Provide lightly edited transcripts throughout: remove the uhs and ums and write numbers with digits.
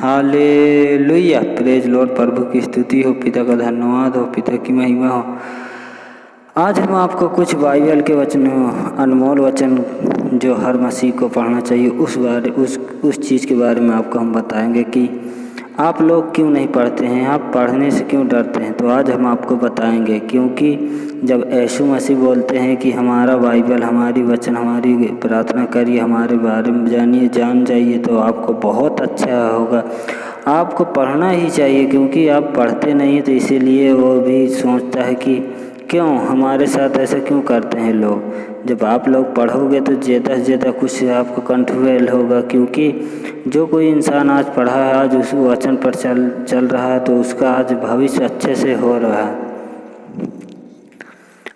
Hallelujah, praise Lord. प्रभु की स्तुति हो, पिता का धन्यवाद हो, पिता की महिमा हो। आज हम आपको कुछ बाइबल के वचन, अनमोल वचन जो हर मसीह को पढ़ना चाहिए, उस चीज़ के बारे में आपको हम बताएंगे कि आप लोग क्यों नहीं पढ़ते हैं, आप पढ़ने से क्यों डरते हैं। तो आज हम आपको बताएंगे, क्योंकि जब यीशु मसीह बोलते हैं कि हमारा बाइबल, हमारी वचन, हमारी प्रार्थना करिए, हमारे बारे में जान जाइए, तो आपको बहुत अच्छा होगा। आपको पढ़ना ही चाहिए, क्योंकि आप पढ़ते नहीं हैं, तो इसीलिए वो भी सोचता है कि क्यों हमारे साथ ऐसा क्यों करते हैं लोग। जब आप लोग पढ़ोगे तो ज़्यादा से ज़्यादा कुछ आपको कंट्रोल होगा, क्योंकि जो कोई इंसान आज पढ़ा है, आज उस वचन पर चल रहा है, तो उसका आज भविष्य अच्छे से हो रहा है।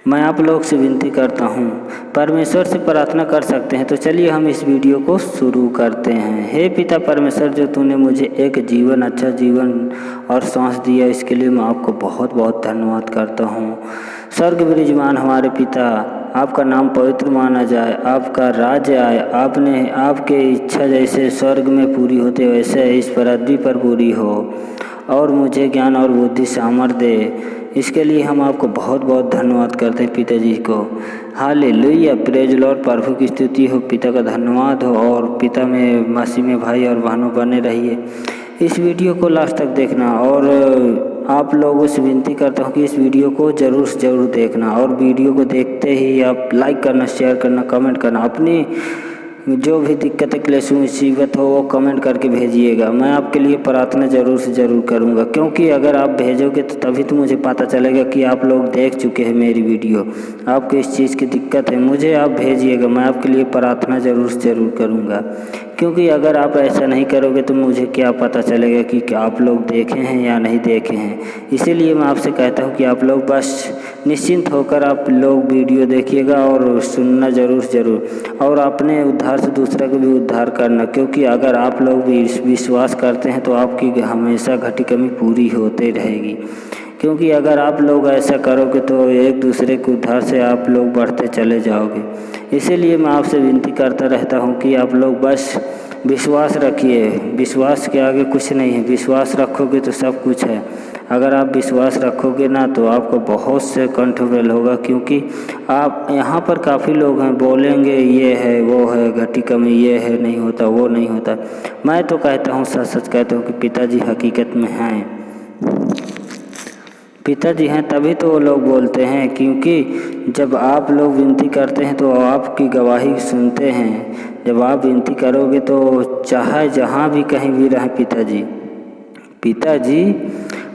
मैं आप लोग से विनती करता हूँ, परमेश्वर से प्रार्थना कर सकते हैं। तो चलिए हम इस वीडियो को शुरू करते हैं। हे पिता परमेश्वर, जो तूने मुझे एक जीवन, अच्छा जीवन और सांस दिया, इसके लिए मैं आपको बहुत बहुत धन्यवाद करता हूँ। स्वर्ग विराजमान हमारे पिता, आपका नाम पवित्र माना जाए, आपका राज्य आए, आपके इच्छा जैसे स्वर्ग में पूरी होते वैसे इस पृथ्वी पर पूरी हो, और मुझे ज्ञान और बुद्धि सामर्थ्य दे। इसके लिए हम आपको बहुत बहुत धन्यवाद करते हैं पिताजी को। Hallelujah, praise Lord. प्रभु की स्तुति हो, पिता का धन्यवाद हो, और पिता में, मसीह में भाई और बहनों बने रहिए। इस वीडियो को लास्ट तक देखना, और आप लोगों से विनती करता हूँ कि इस वीडियो को ज़रूर से ज़रूर देखना, और वीडियो को देखते ही आप लाइक करना, शेयर करना, कमेंट करना। अपनी जो भी दिक्कत, क्लेश, मुसीबत हो, वो कमेंट करके भेजिएगा। मैं आपके लिए प्रार्थना ज़रूर से ज़रूर करूँगा, क्योंकि अगर आप भेजोगे तो तभी तो मुझे पता चलेगा कि आप लोग देख चुके हैं मेरी वीडियो। आपको इस चीज़ की दिक्कत है, मुझे आप भेजिएगा, मैं आपके लिए प्रार्थना ज़रूर से ज़रूर करूँगा। क्योंकि अगर आप ऐसा नहीं करोगे तो मुझे क्या पता चलेगा कि क्या आप लोग देखे हैं या नहीं देखे हैं। इसीलिए मैं आपसे कहता हूँ कि आप लोग बस निश्चिंत होकर आप लोग वीडियो देखिएगा और सुनना ज़रूर, और अपने उद्धार से दूसरा को भी उद्धार करना। क्योंकि अगर आप लोग भी विश्वास करते हैं तो आपकी हमेशा घटी कमी पूरी होते रहेगी। क्योंकि अगर आप लोग ऐसा करोगे तो एक दूसरे के उद्धार से आप लोग बढ़ते चले जाओगे। इसीलिए मैं आपसे विनती करता रहता हूँ कि आप लोग बस विश्वास रखिए। विश्वास के आगे कुछ नहीं है, विश्वास रखोगे तो सब कुछ है। अगर आप विश्वास रखोगे ना तो आपको बहुत से कंट्रोल होगा, क्योंकि आप यहाँ पर काफ़ी लोग हैं, बोलेंगे ये है, वो है, घटी कमी ये है, नहीं होता, वो नहीं होता। मैं तो कहता हूँ, सच सच कहता हूँ कि पिताजी हकीकत में हैं। पिताजी हैं तभी तो वो लोग बोलते हैं, क्योंकि जब आप लोग विनती करते हैं तो आपकी गवाही सुनते हैं। जब आप विनती करोगे तो चाहे जहाँ भी कहीं भी रहें, पिताजी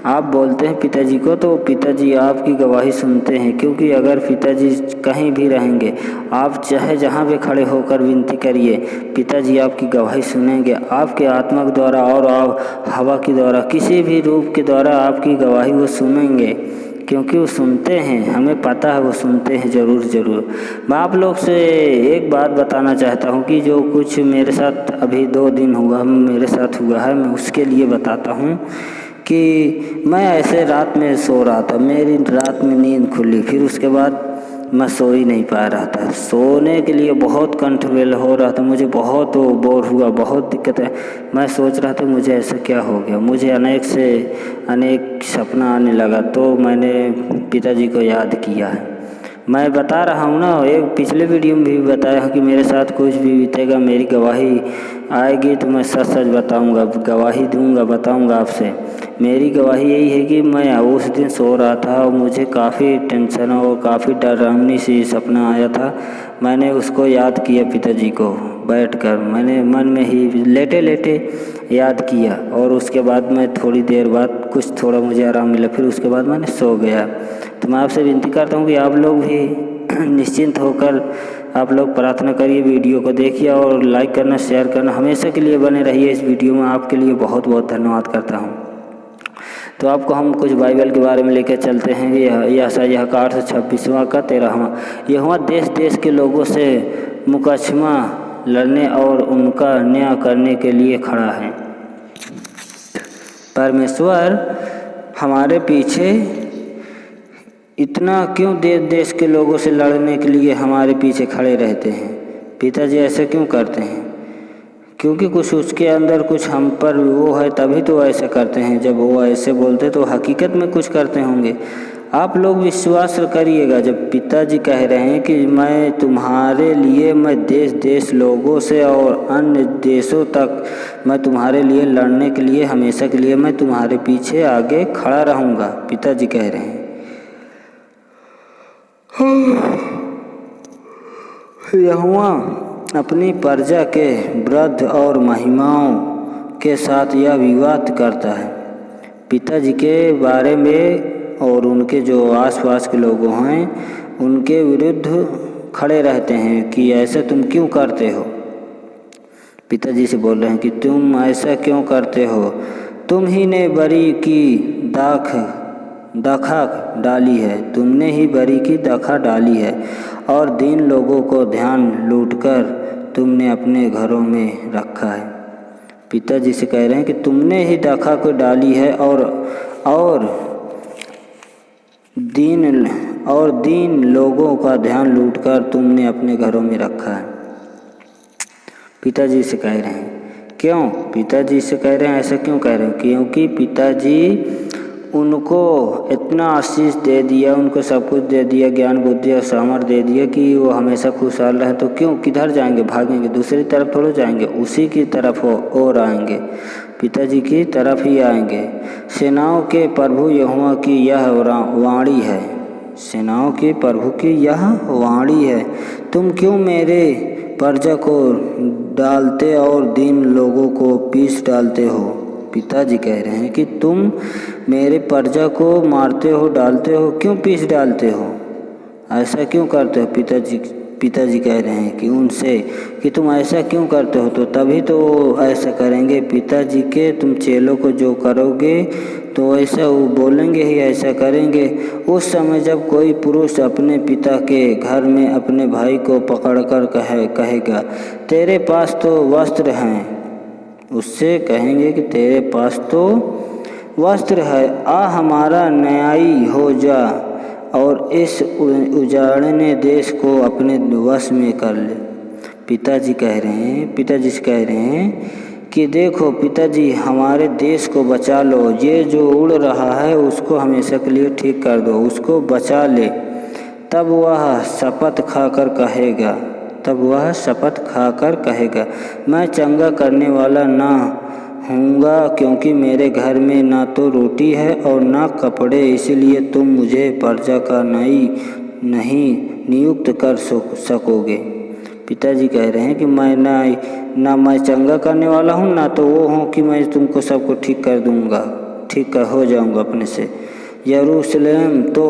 आप बोलते हैं पिताजी को, तो पिताजी आपकी गवाही सुनते हैं। क्योंकि अगर पिताजी कहीं भी रहेंगे, आप चाहे जहाँ भी खड़े होकर विनती करिए, पिताजी आपकी गवाही सुनेंगे। आपके आत्मा के द्वारा और आप हवा के द्वारा, किसी भी रूप के द्वारा आपकी गवाही वो सुनेंगे, क्योंकि वो सुनते हैं। हमें पता है वो सुनते हैं ज़रूर। मैं आप लोग से एक बात बताना चाहता हूँ कि जो कुछ मेरे साथ अभी 2 दिन हुआ, मेरे साथ हुआ है, मैं उसके लिए बताता हूँ कि मैं ऐसे रात में सो रहा था, मेरी रात में नींद खुली, फिर उसके बाद मैं सो ही नहीं पा रहा था। सोने के लिए बहुत कंट्रोल हो रहा था, मुझे बहुत बोर हुआ, बहुत दिक्कत है। मैं सोच रहा था मुझे ऐसा क्या हो गया, मुझे अनेक से अनेक सपना आने लगा। तो मैंने पिताजी को याद किया है। मैं बता रहा हूँ ना, एक पिछले वीडियो में भी बताया कि मेरे साथ कुछ भी बीतेगा, मेरी गवाही आएगी तो मैं सच बताऊँगा, गवाही दूँगा, बताऊँगा आपसे। मेरी गवाही यही है कि मैं उस दिन सो रहा था और मुझे काफ़ी टेंशन और काफ़ी डरावनी सी सपना आया था। मैंने उसको याद किया, पिताजी को बैठकर मैंने मन में ही लेटे लेटे याद किया, और उसके बाद मैं थोड़ी देर बाद कुछ थोड़ा मुझे आराम मिला, फिर उसके बाद मैंने सो गया। तो मैं आपसे विनती करता हूँ कि आप लोग भी निश्चिंत होकर आप लोग प्रार्थना करिए, वीडियो को देखिए, और लाइक करना, शेयर करना, हमेशा के लिए बने रहिए इस वीडियो में। आपके लिए बहुत बहुत धन्यवाद करता हूँ। तो आपको हम कुछ बाइबल के बारे में लेकर चलते हैं। यशायाह का 8:26 का 13वां। यहोवा देश देश के लोगों से मुकदमा लड़ने और उनका न्याय करने के लिए खड़ा है। परमेश्वर हमारे पीछे इतना क्यों देश देश के लोगों से लड़ने के लिए हमारे पीछे खड़े रहते हैं? पिताजी ऐसे क्यों करते हैं? क्योंकि कुछ उसके अंदर कुछ हम पर वो है, तभी तो ऐसा करते हैं। जब वो ऐसे बोलते तो हकीकत में कुछ करते होंगे। आप लोग विश्वास करिएगा, जब पिताजी कह रहे हैं कि मैं तुम्हारे लिए, मैं देश देश लोगों से और अन्य देशों तक मैं तुम्हारे लिए लड़ने के लिए, हमेशा के लिए मैं तुम्हारे पीछे आगे खड़ा रहूँगा, पिताजी कह रहे हैं। यहोवा अपनी प्रजा के वृद्ध और महिमाओं के साथ यह विवाद करता है, पिताजी के बारे में, और उनके जो आसपास के लोग हैं उनके विरुद्ध खड़े रहते हैं कि ऐसा तुम क्यों करते हो। पिताजी से बोल रहे हैं कि तुम ऐसा क्यों करते हो, तुम ही ने बरी की दखा डाली है, तुमने ही बरी की दखा डाली है, और दीन लोगों को ध्यान लूटकर तुमने अपने घरों में रखा है। पिताजी से कह रहे हैं कि तुमने ही दखा को डाली है और दीन लोगों का ध्यान लूटकर तुमने अपने घरों में रखा है। पिताजी से कह रहे हैं क्यों, पिताजी से कह रहे हैं ऐसा क्यों कह रहे हैं, क्योंकि पिताजी उनको इतना आशीष दे दिया, उनको सब कुछ दे दिया, ज्ञान बुद्धि और सामर्थ्य दे दिया कि वो हमेशा खुशहाल रहे। तो क्यों, किधर जाएंगे, भागेंगे, दूसरी तरफ थोड़ा जाएंगे, उसी की तरफ और आएंगे, पिताजी की तरफ ही आएंगे। सेनाओं के प्रभु यहोवा की यह वाणी है, सेनाओं के प्रभु की यह वाणी है, तुम क्यों मेरे प्रजा को डालते और दीन लोगों को पीस डालते हो। पिताजी कह रहे हैं कि तुम मेरे प्रजा को मारते हो, डालते हो, क्यों पीस डालते हो, ऐसा क्यों करते हो। पिताजी कह रहे हैं कि उनसे कि तुम ऐसा क्यों करते हो, तो तभी तो ऐसा करेंगे। पिताजी के तुम चेलों को जो करोगे तो ऐसा वो बोलेंगे ही, ऐसा करेंगे। उस समय जब कोई पुरुष अपने पिता के घर में अपने भाई को पकड़कर कहेगा तेरे पास तो वस्त्र हैं, उससे कहेंगे कि तेरे पास तो वस्त्र है, आ हमारा न्यायी हो जा और इस उजाड़ने देश को अपने वश में कर ले। पिताजी से कह रहे हैं कि देखो पिताजी, हमारे देश को बचा लो, ये जो उड़ रहा है उसको हमेशा के लिए ठीक कर दो, उसको बचा ले। तब वह शपथ खाकर कहेगा मैं चंगा करने वाला ना हूँगा, क्योंकि मेरे घर में ना तो रोटी है और ना कपड़े, इसलिए तुम मुझे प्रजा का नहीं नियुक्त कर सकोगे। पिताजी कह रहे हैं कि मैं ना मैं चंगा करने वाला हूँ, ना तो वो हूँ कि मैं तुमको सबको ठीक कर दूँगा, ठीक हो जाऊँगा अपने से। यरूशलेम तो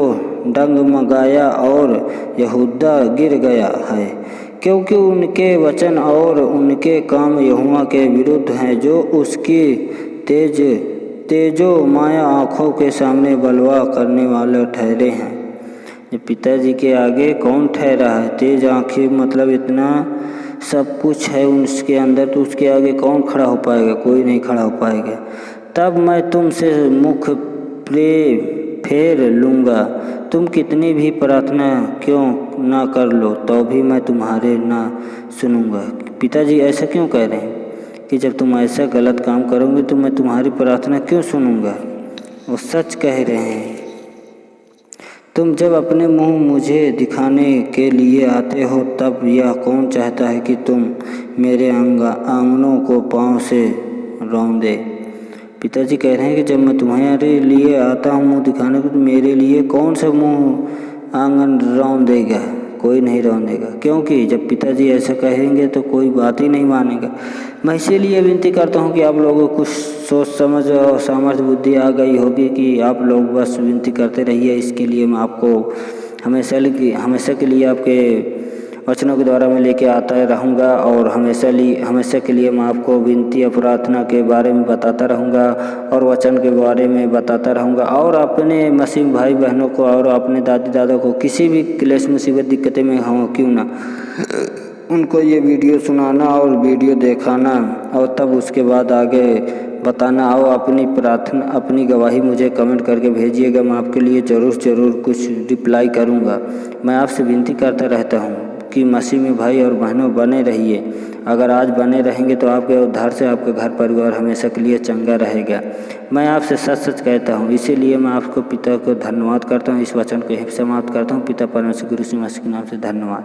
डगमगाया और यहूदा गिर गया है, क्योंकि उनके वचन और उनके काम यहोवा के विरुद्ध हैं, जो उसकी तेजो माया आँखों के सामने बलवा करने वाले ठहरे हैं। पिताजी के आगे कौन ठहरा है, तेज आँखें मतलब इतना सब कुछ है उसके अंदर, तो उसके आगे कौन खड़ा हो पाएगा, कोई नहीं खड़ा हो पाएगा। तब मैं तुमसे मुख फेर लूँगा, तुम कितनी भी प्रार्थना क्यों ना कर लो तो भी मैं तुम्हारे ना सुनूँगा। पिताजी ऐसा क्यों कह रहे हैं कि जब तुम ऐसा गलत काम करोगे तो मैं तुम्हारी प्रार्थना क्यों सुनूँगा। वो सच कह रहे हैं। तुम जब अपने मुंह मुझे दिखाने के लिए आते हो तब यह कौन चाहता है कि तुम मेरे आंगनों को पाँव से रौंदे। पिताजी कह रहे हैं कि जब मैं तुम्हारे लिए आता हूँ मुँह दिखाने को, तो मेरे लिए कौन सा मुँह आंगन रौंद देगा, कोई नहीं रौंदेगा, क्योंकि जब पिताजी ऐसा कहेंगे तो कोई बात ही नहीं मानेगा। मैं इसीलिए विनती करता हूँ कि आप लोगों को कुछ सोच समझ और सामर्थ्य बुद्धि आ गई होगी कि आप लोग बस विनती करते रहिए। इसके लिए मैं आपको हमेशा के लिए आपके वचनों के द्वारा मैं लेके आता रहूँगा और हमेशा के लिए मैं आपको विनती और प्रार्थना के बारे में बताता रहूँगा और वचन के बारे में बताता रहूँगा। और अपने मसीह भाई बहनों को और अपने दादी दादा को किसी भी क्लेश मुसीबत दिक्कतें में हों क्यों ना, उनको ये वीडियो सुनाना और वीडियो दिखाना और तब उसके बाद आगे बताना और अपनी प्रार्थना अपनी गवाही मुझे कमेंट करके भेजिएगा। मैं आपके लिए ज़रूर कुछ रिप्लाई करूँगा। मैं आपसे विनती करता रहता हूँ कि मसीह में भाई और बहनों बने रहिए। अगर आज बने रहेंगे तो आपके उद्धार से आपका घर परिवार हमेशा के लिए चंगा रहेगा। मैं आपसे सच सच कहता हूँ, इसीलिए मैं आपको पिता को धन्यवाद करता हूँ। इस वचन को यहीं समाप्त करता हूँ। पिता परमेश्वर गुरु श्री मसीह के नाम से धन्यवाद।